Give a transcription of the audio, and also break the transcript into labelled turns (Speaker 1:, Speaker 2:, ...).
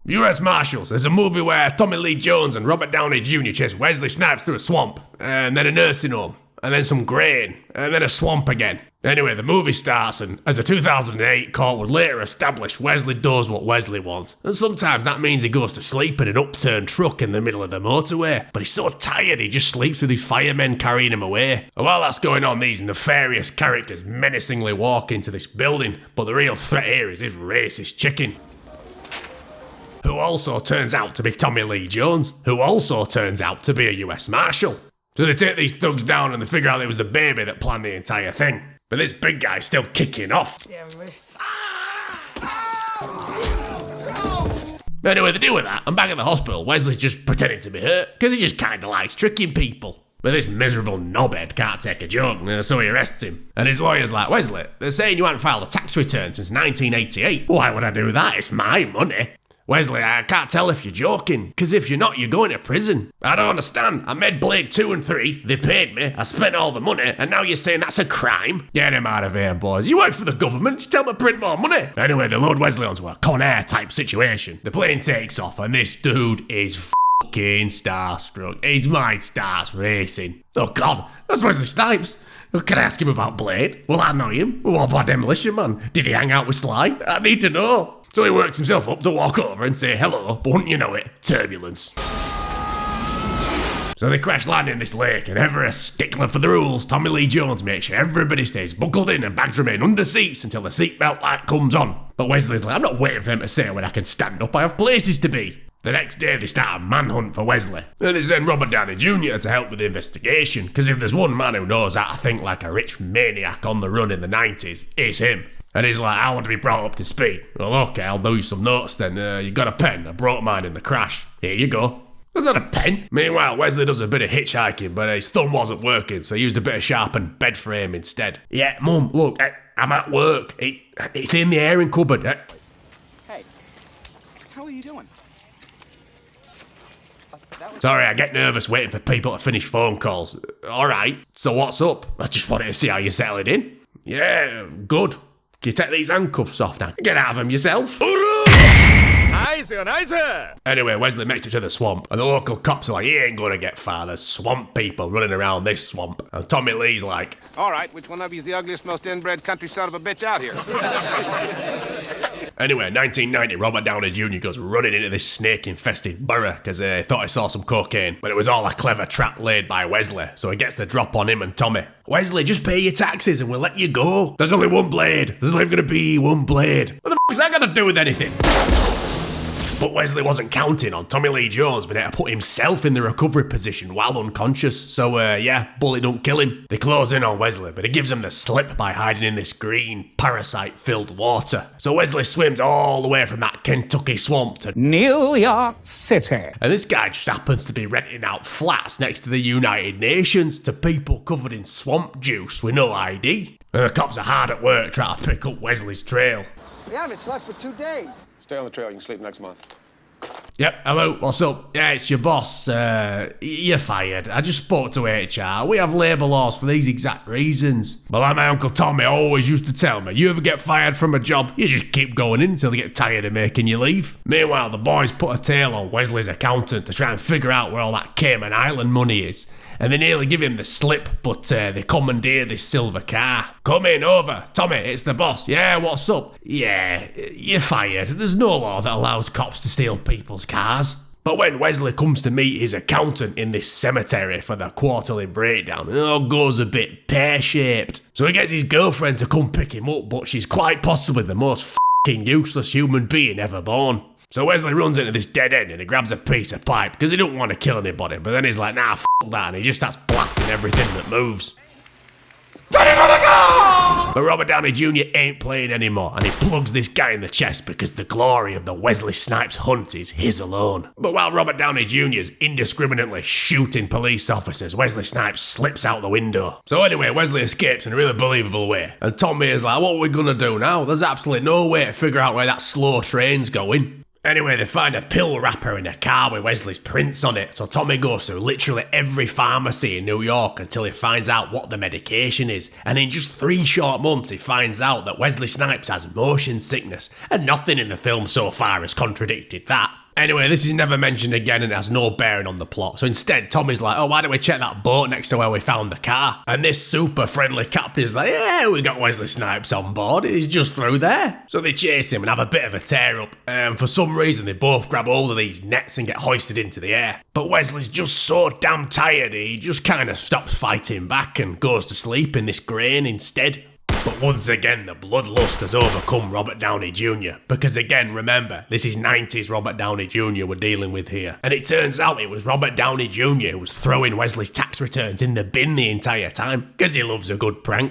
Speaker 1: US Marshals, there's a movie where Tommy Lee Jones and Robert Downey Jr. chase Wesley Snipes through a swamp, and then a nursing home, and then some grain, and then a swamp again. Anyway, the movie starts, and as a 2008 court would later establish, Wesley does what Wesley wants. And sometimes that means he goes to sleep in an upturned truck in the middle of the motorway. But he's so tired he just sleeps with his firemen carrying him away. And while that's going on, these nefarious characters menacingly walk into this building. But the real threat here is this racist chicken, who also turns out to be Tommy Lee Jones, who also turns out to be a US Marshal. So they take these thugs down and they figure out it was the baby that planned the entire thing. But this big guy's still kicking off. Anyway, they deal with that, and back at the hospital, Wesley's just pretending to be hurt, because he just kinda likes tricking people. But this miserable knobhead can't take a joke, so he arrests him. And his lawyer's like, Wesley, they're saying you haven't filed a tax return since 1988. Why would I do that? It's my money. Wesley, I can't tell if you're joking, because if you're not, you're going to prison. I don't understand. I made Blade 2 and 3, they paid me, I spent all the money, and now you're saying that's a crime? Get him out of here, boys. You work for the government, just tell them to print more money. Anyway, they load Wesley onto a Con Air type situation. The plane takes off, and this dude is fucking starstruck. His mind starts racing. Oh God, that's Wesley Snipes. Can I ask him about Blade? Will that annoy him? What about Demolition Man? Did he hang out with Sly? I need to know. So he works himself up to walk over and say hello, but wouldn't you know it, turbulence. So they crash land in this lake, and ever a stickler for the rules, Tommy Lee Jones makes sure everybody stays buckled in and bags remain under seats until the seatbelt light comes on. But Wesley's like, I'm not waiting for them to say when I can stand up, I have places to be. The next day they start a manhunt for Wesley. And they send Robert Downey Jr. to help with the investigation, because if there's one man who knows how to think like a rich maniac on the run in the 90s, it's him. And he's like, I want to be brought up to speed. Well, okay, I'll do you some notes then. You got a pen? I brought mine in the crash. Here you go. Was that a pen? Meanwhile, Wesley does a bit of hitchhiking, but his thumb wasn't working, so he used a bit of sharpened bed frame instead. Yeah, Mum, look, I'm at work. It's in the airing cupboard.
Speaker 2: Hey, how are you doing?
Speaker 1: Sorry, I get nervous waiting for people to finish phone calls. Alright, so what's up? I just wanted to see how you're settling in. Yeah, good. Can you take these handcuffs off now? Get out of them yourself.
Speaker 3: Nice.
Speaker 1: Anyway, Wesley makes it to the swamp, and the local cops are like, he ain't gonna get far. There's swamp people running around this swamp. And Tommy Lee's like,
Speaker 2: all right, which one of you's the ugliest, most inbred country son of a bitch out here?
Speaker 1: Anyway, 1990, Robert Downey Jr. goes running into this snake-infested borough because he thought he saw some cocaine. But it was all a clever trap laid by Wesley, so he gets the drop on him and Tommy. Wesley, just pay your taxes and we'll let you go. There's only one blade. There's only gonna be one blade. What the f*** is that got to do with anything? But Wesley wasn't counting on Tommy Lee Jones being able to put himself in the recovery position while unconscious. So, bullet don't kill him. They close in on Wesley, but he gives him the slip by hiding in this green, parasite-filled water. So Wesley swims all the way from that Kentucky swamp to
Speaker 4: New York City.
Speaker 1: And this guy just happens to be renting out flats next to the United Nations to people covered in swamp juice with no ID. And the cops are hard at work trying to pick up Wesley's trail.
Speaker 5: We haven't slept for 2 days.
Speaker 2: Stay on the trail, you can sleep next month.
Speaker 1: Yep, hello, what's up? Yeah, it's your boss. You're fired. I just spoke to HR. We have labour laws for these exact reasons. But like my Uncle Tommy always used to tell me, you ever get fired from a job, you just keep going in until they get tired of making you leave. Meanwhile, the boys put a tail on Wesley's accountant to try and figure out where all that Cayman Island money is. And they nearly give him the slip, but they commandeer this silver car. Come in, over. Tommy, it's the boss. Yeah, what's up? Yeah, you're fired. There's no law that allows cops to steal people's cars. But when Wesley comes to meet his accountant in this cemetery for the quarterly breakdown, it all goes a bit pear-shaped. So he gets his girlfriend to come pick him up, but she's quite possibly the most f***ing useless human being ever born. So Wesley runs into this dead end and he grabs a piece of pipe because he don't want to kill anybody, but then he's like, nah, f*** that, and he just starts blasting everything that moves. But Robert Downey Jr. ain't playing anymore, and he plugs this guy in the chest because the glory of the Wesley Snipes hunt is his alone. But while Robert Downey Jr. is indiscriminately shooting police officers, Wesley Snipes slips out the window. So anyway, Wesley escapes in a really believable way, and Tommy is like, what are we gonna do now? There's absolutely no way to figure out where that slow train's going. Anyway, they find a pill wrapper in a car with Wesley's prints on it, so Tommy goes through literally every pharmacy in New York until he finds out what the medication is, and in just 3 short months he finds out that Wesley Snipes has motion sickness, and nothing in the film so far has contradicted that. Anyway, this is never mentioned again and has no bearing on the plot. So instead, Tommy's like, oh, why don't we check that boat next to where we found the car? And this super friendly captain is like, yeah, we got Wesley Snipes on board. He's just through there. So they chase him and have a bit of a tear up. And for some reason, they both grab hold of these nets and get hoisted into the air. But Wesley's just so damn tired, he just kind of stops fighting back and goes to sleep in this grain instead. But once again, the bloodlust has overcome Robert Downey Jr. Because again, remember, this is 90s Robert Downey Jr. we're dealing with here. And it turns out it was Robert Downey Jr. who was throwing Wesley's tax returns in the bin the entire time. Because he loves a good prank.